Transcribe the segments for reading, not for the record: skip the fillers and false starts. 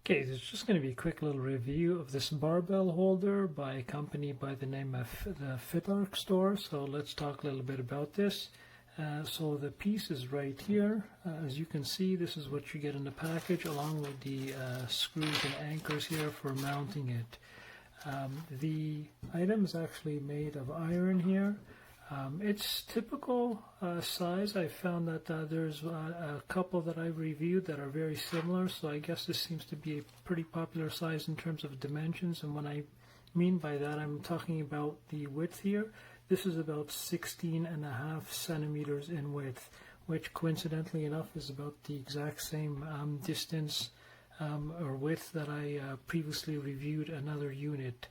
Okay, there's just going to be a quick little review of this barbell holder by a company by the name of the Fitarc store. So let's talk a little bit about this. So the piece is right here. As you can see, this is what you get in the package along with the screws and anchors here for mounting it. The item is actually made of iron here. It's typical size. I found that there's a couple that I've reviewed that are very similar, so I guess this seems to be a pretty popular size in terms of dimensions. And what I mean by that, I'm talking about the width here. This is about 16.5 centimeters in width, which coincidentally enough is about the exact same distance or width that I previously reviewed another unit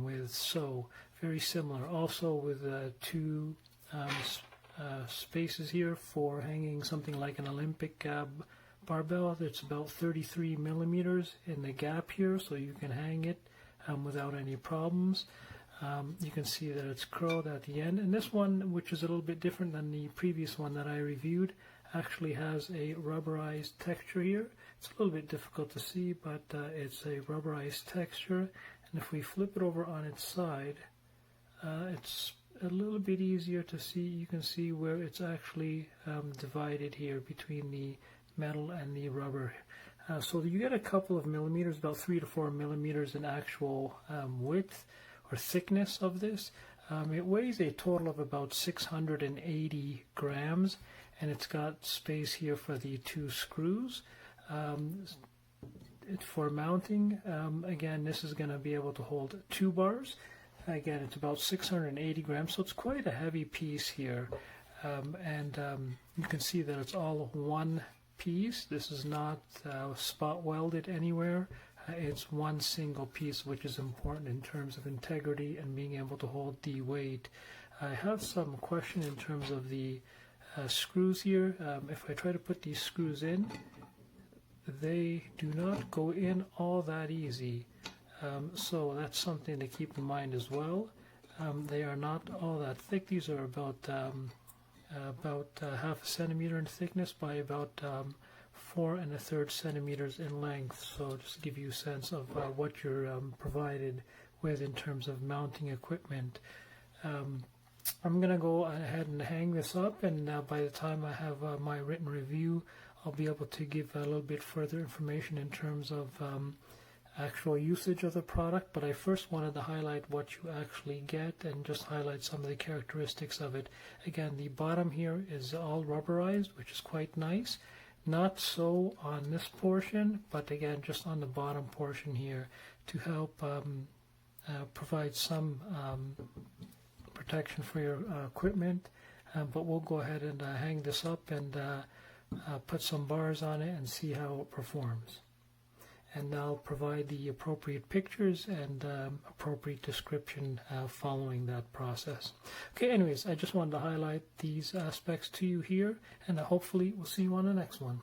with. So very similar. Also with two spaces here for hanging something like an Olympic barbell. It's about 33 millimeters in the gap here, so you can hang it without any problems. You can see that it's curled at the end, and this one, which is a little bit different than the previous one that I reviewed, actually has a rubberized texture here. It's a little bit difficult to see, but it's a rubberized texture, and if we flip it over on its side, it's a little bit easier to see. You can see where it's actually divided here between the metal and the rubber. So you get a couple of millimeters, about 3 to 4 millimeters in actual width or thickness of this. It weighs a total of about 680 grams, and it's got space here for the two screws. For mounting, again, this is going to be able to hold 2 bars. Again, it's about 680 grams, so it's quite a heavy piece here. You can see that it's all one piece. This is not spot welded anywhere. It's one single piece, which is important in terms of integrity and being able to hold the weight. I have some question in terms of the screws here. If I try to put these screws in, they do not go in all that easy. So that's something to keep in mind as well. They are not all that thick. These are about half a centimeter in thickness by about 4 1/3 centimeters in length. So just to give you a sense of what you're provided with in terms of mounting equipment. I'm going to go ahead and hang this up, and by the time I have my written review, I'll be able to give a little bit further information in terms of actual usage of the product. But I first wanted to highlight what you actually get and just highlight some of the characteristics of it. Again, the bottom here is all rubberized, which is quite nice. Not so on this portion, but again, just on the bottom portion here to help provide some protection for your equipment. But we'll go ahead and hang this up and put some bars on it and see how it performs. And I'll provide the appropriate pictures and appropriate description following that process. Okay, anyways, I just wanted to highlight these aspects to you here, and hopefully we'll see you on the next one.